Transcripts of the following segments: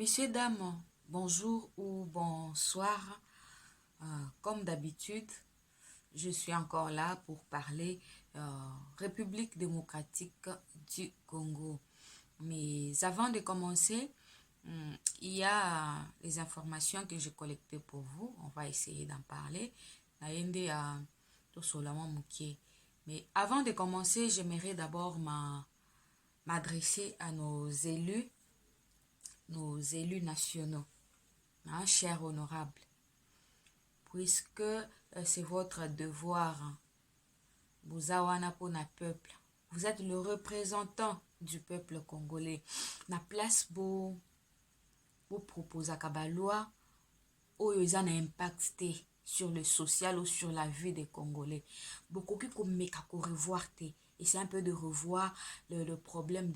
Messieurs, dames, bonjour ou bonsoir. Comme d'habitude, je suis encore là pour parler République démocratique du Congo. Mais avant de commencer, il y a les informations que j'ai collectées pour vous. On va essayer d'en parler. Mais avant de commencer, j'aimerais d'abord m'adresser à nos élus nationaux, hein, chers honorables, puisque c'est votre devoir, hein. Buzawana pona peuple. Vous êtes le représentant du peuple congolais. Na place bo proposer la loi oyo eza na impact te sur le social ou sur la vie des Congolais. Beaucoup qui meka ko revoir te. Et c'est un peu de revoir le problème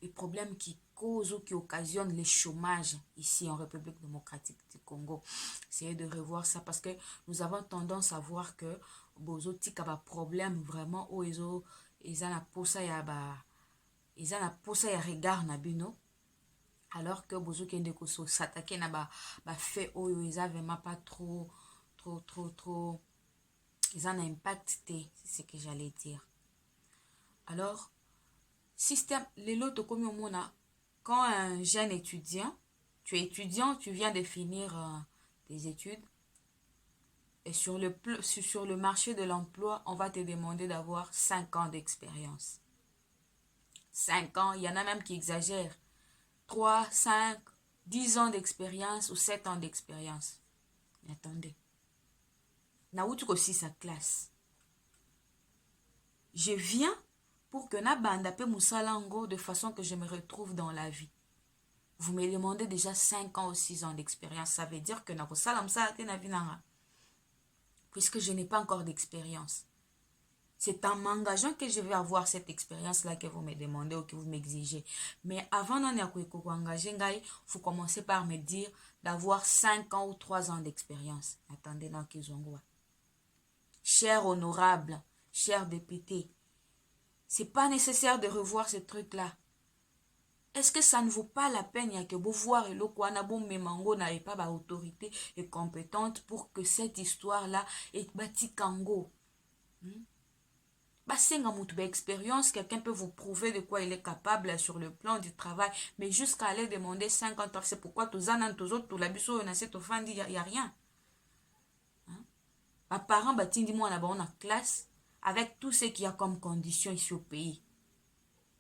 les problèmes qui causent ou qui occasionnent le chômage ici en République démocratique du Congo. C'est de revoir ça parce que nous avons tendance à voir que bozo tika ba problème vraiment où ils ont la posa ya regard na bino, alors que bozo kende ko so s'attaquer na ba fait oyo ils ont vraiment pas trop ils ont un impact té, c'est ce que j'allais dire. Alors système les lots comme au mona, quand un jeune étudiant, tu es étudiant, tu viens de finir tes études, et sur le marché de l'emploi, on va te demander d'avoir 5 ans d'expérience. 5 ans, il y en a même qui exagèrent. 3, 5, 10 ans d'expérience ou 7 ans d'expérience. Mais attendez. Naoutou aussi sa classe. Je viens pour que na banda pe moussalango de façon que je me retrouve dans la vie. Vous me demandez déjà 5 ans ou 6 ans d'expérience. Ça veut dire que na salam sa te na vinanga. Puisque je n'ai pas encore d'expérience. C'est en m'engageant que je vais avoir cette expérience-là que vous me demandez ou que vous m'exigez. Mais avant d'en engager, vous commencez par me dire d'avoir 5 ans ou 3 ans d'expérience. Attendez, non, qu'ils ont. Cher honorable, cher député, c'est pas nécessaire de revoir ce truc-là. Est-ce que ça ne vaut pas la peine ya que vous voir et l'okwana bon memango n'avait pas d'autorité et compétente pour que cette histoire-là est bâtie kango? Basenga mutu ba expérience, quelqu'un peut vous prouver de quoi il est capable sur le plan du travail, mais jusqu'à aller demander 50 ans, c'est pourquoi tous anan tous autres, tout la biso on a cette offrande, il y a rien. Mes parents batindi moi là-bas on a classe avec tout ce qu'il y a comme conditions ici au pays.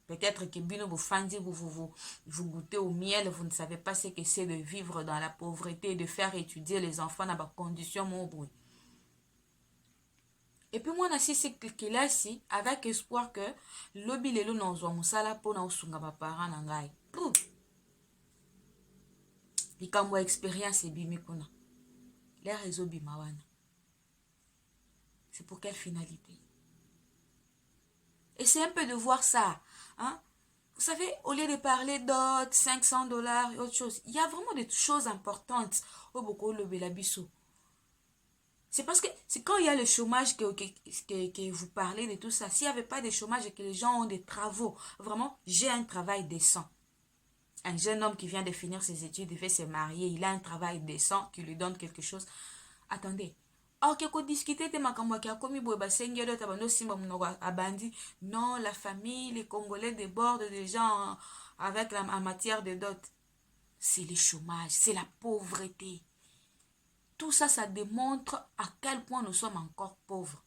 Peut-être que bino vous fandi vous goûtez au miel, vous ne savez pas ce que c'est de vivre dans la pauvreté et de faire étudier les enfants dans des conditions mon bruit. Et puis moi, je suis là ici avec espoir que lobby lelo na ozwa musala po na osunga ba parents na ngai. Likambo expérience ebimi kuna. Les réseaux bimawana. C'est pour quelle finalité? Et c'est un peu de voir ça, hein? Vous savez, au lieu de parler d'autres 500 dollars et autre chose, il y a vraiment des choses importantes au beaucoup lobby la biso. C'est parce que c'est quand il y a le chômage que vous parlez de tout ça. S'il n'y avait pas de chômage et que les gens ont des travaux, vraiment, j'ai un travail décent. Un jeune homme qui vient de finir ses études, il fait se marier, il a un travail décent qui lui donne quelque chose. Attendez. Ok, qu'on discuter de ma qui a commis non, la famille, les Congolais débordent des gens avec en matière de dot. C'est le chômage, c'est la pauvreté. Tout ça, ça démontre à quel point nous sommes encore pauvres.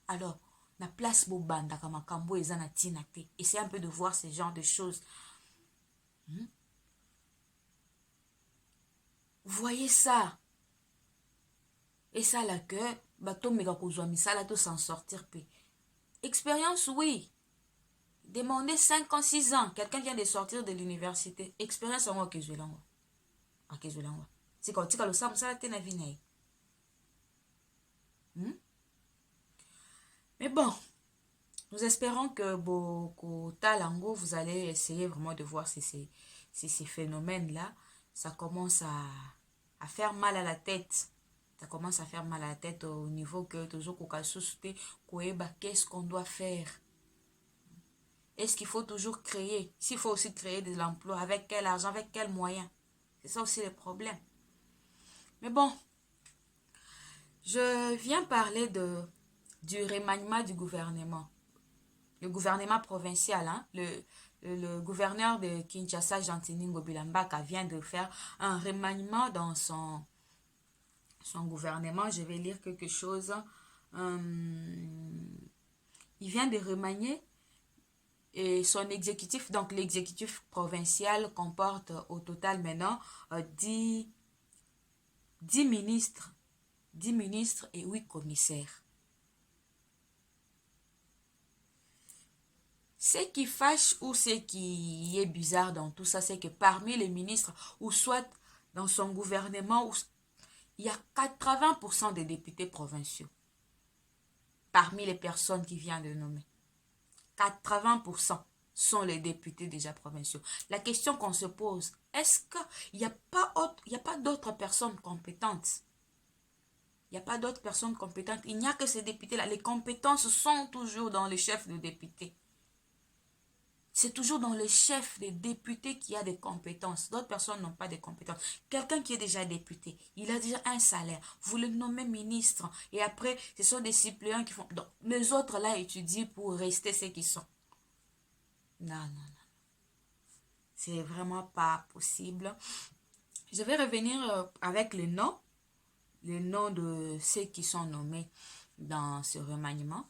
Alors, la place Bobanda Kamakambo et Zanatinate. Essayez un peu de voir ce genre de choses. Voyez ça. Et ça, là, que, bateau méga kozwami, ça, là, tout s'en sortir. Expérience, oui. Demandez 5 ans, 6 ans. Quelqu'un vient de sortir de l'université. Expérience en moi, que je l'envoie. C'est quand tu as le sam, ça, là, t'es na vie. Mais bon, nous espérons que Boko Talango, vous allez essayer vraiment de voir ces phénomènes-là. Ça commence à faire mal à la tête. Ça commence à faire mal à la tête au niveau que toujours qu'est-ce qu'on doit faire? Est-ce qu'il faut toujours créer? S'il faut aussi créer de l'emploi, avec quel argent, avec quels moyens? C'est ça aussi le problème. Mais bon, je viens parler du remaniement du gouvernement. Le gouvernement provincial, hein, le gouverneur de Kinshasa, Gentini Ngobilambaka, vient de faire un remaniement dans son gouvernement. Je vais lire quelque chose. Il vient de remanier et son exécutif. Donc l'exécutif provincial comporte au total maintenant 10 ministres, 10 ministres et 8 commissaires. Ce qui fâche ou ce qui est bizarre dans tout ça, c'est que parmi les ministres, ou soit dans son gouvernement, il y a 80% des députés provinciaux. Parmi les personnes qui viennent de nommer. 80% sont les députés déjà provinciaux. La question qu'on se pose, est-ce qu'il n'y a pas d'autres personnes compétentes? Il n'y a pas d'autres personnes compétentes. Il n'y a que ces députés-là. Les compétences sont toujours dans les chefs de députés. C'est toujours dans le chef des députés qu'il y a des compétences. D'autres personnes n'ont pas de compétences. Quelqu'un qui est déjà député, il a déjà un salaire. Vous le nommez ministre. Et après, ce sont des suppléants qui font... Donc, les autres là étudient pour rester ceux qui sont. Non, non, non. C'est vraiment pas possible. Je vais revenir avec les noms de ceux qui sont nommés dans ce remaniement.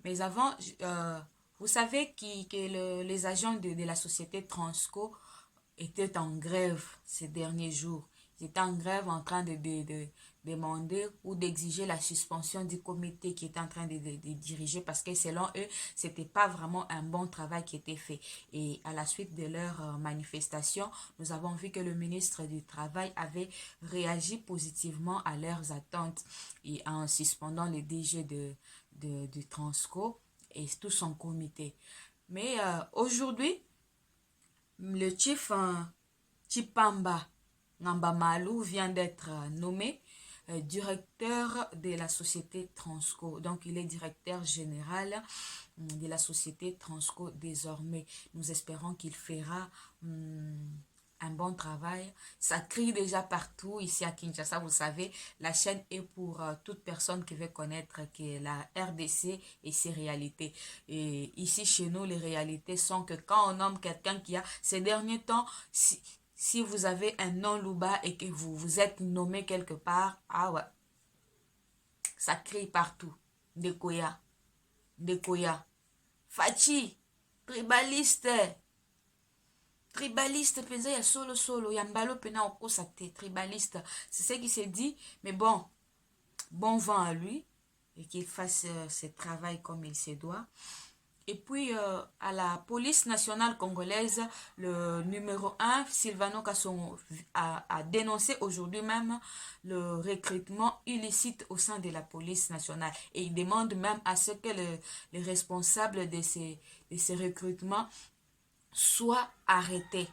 Mais avant... vous savez que les agents de la société Transco étaient en grève ces derniers jours. Ils étaient en grève en train de demander ou d'exiger la suspension du comité qui était en train de diriger parce que selon eux, ce n'était pas vraiment un bon travail qui était fait. Et à la suite de leur manifestation, nous avons vu que le ministre du Travail avait réagi positivement à leurs attentes et en suspendant le DG du Transco et tout son comité. Mais aujourd'hui, le chief Chipamba Ngambamalu vient d'être nommé directeur de la société Transco. Donc, il est directeur général de la société Transco désormais. Nous espérons qu'il fera... un bon travail. Ça crie déjà partout ici à Kinshasa. Vous savez, la chaîne est pour toute personne qui veut connaître que la RDC et ses réalités. Et ici chez nous, les réalités sont que quand on nomme quelqu'un qui a ces derniers temps, si vous avez un nom Louba et que vous êtes nommé quelque part, ah ouais, ça crie partout. Ndekoya, Ndekoya, Fachi, tribaliste, tribaliste, penza ya solo, ya mbalo pena okosa te, tribaliste. C'est ce qui s'est dit, mais bon, bon vent à lui, et qu'il fasse ce travail comme il se doit. Et puis, à la police nationale congolaise, le numéro 1, Sylvano Kasson, a dénoncé aujourd'hui même le recrutement illicite au sein de la police nationale. Et il demande même à ce que les responsables de ces recrutements soit arrêté.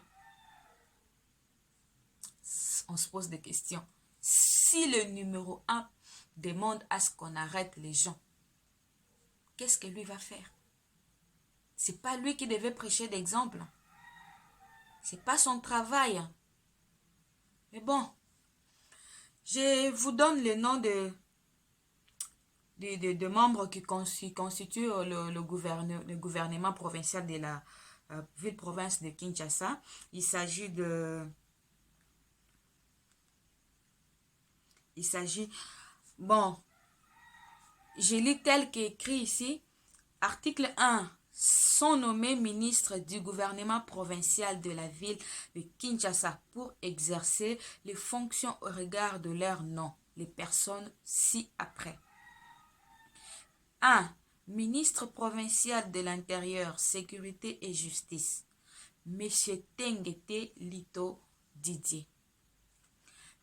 On se pose des questions. Si le numéro 1 demande à ce qu'on arrête les gens, qu'est-ce que lui va faire? C'est pas lui qui devait prêcher d'exemple. C'est pas son travail. Mais bon, je vous donne les noms de membres qui constituent le gouvernement provincial de la ville-province de Kinshasa. Il s'agit bon, je lis tel qu'écrit ici. Article 1. Sont nommés ministres du gouvernement provincial de la ville de Kinshasa pour exercer les fonctions au regard de leur nom. Les personnes ci-après. 1. Ministre provincial de l'Intérieur, Sécurité et Justice. Monsieur Tengete Lito Didier.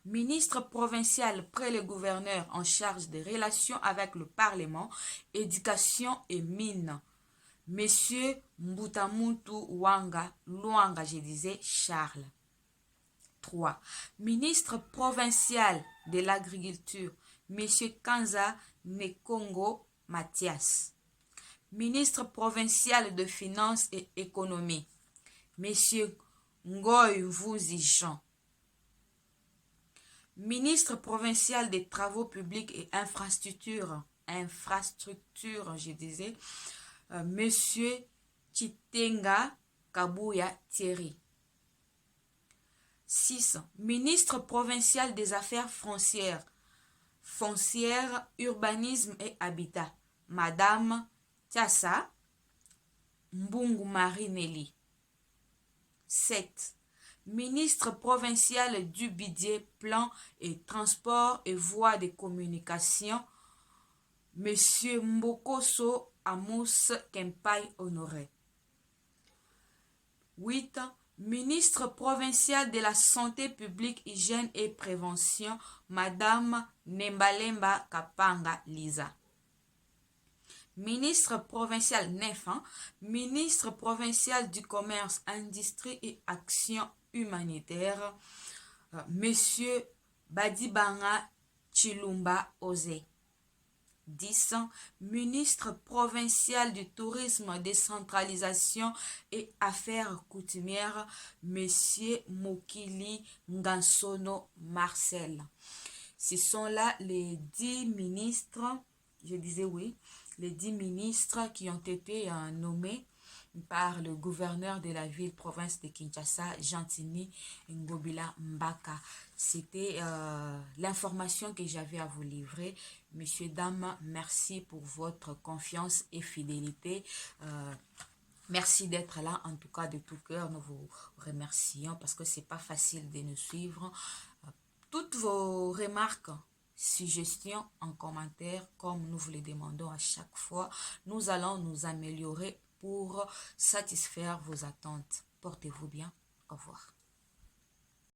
Ministre provincial près le gouverneur en charge des relations avec le Parlement, éducation et mines. Monsieur Mbutamuntu Luanga, je disais Charles. 3. Ministre provincial de l'agriculture, Monsieur Kanza Nekongo Mathias. Ministre provincial de finances et économie, Monsieur Ngoy Vouzi Jean. Ministre provincial des Travaux publics et infrastructures, je disais, Monsieur Chitenga Kabuya Thierry. 6. Ministre provincial des Affaires foncières, urbanisme et habitat, Madame Tiassa Mbungu Marie Nelly. 7. Ministre provincial du budget, plan et transport et voies de communication, Monsieur Mbokoso Amos Kempai Honoré. 8. Ministre provincial de la santé publique, hygiène et prévention, Madame Nembalemba Kapanga Lisa. Ministre provincial 9, Ministre provincial du commerce, industrie et action humanitaire, Monsieur Badibanga Chilumba Ose. 10. Ministre provincial du tourisme, décentralisation et affaires coutumières, Monsieur Mokili Ngansono Marcel. Ce sont là les 10 ministres, je disais oui, les 10 ministres qui ont été nommés par le gouverneur de la ville-province de Kinshasa, Gentini Ngobila Mbaka. C'était l'information que j'avais à vous livrer. Messieurs, dames, merci pour votre confiance et fidélité. Merci d'être là, en tout cas de tout cœur. Nous vous remercions parce que c'est pas facile de nous suivre. Toutes vos remarques, suggestions en commentaire, comme nous vous les demandons à chaque fois, nous allons nous améliorer pour satisfaire vos attentes. Portez-vous bien. Au revoir.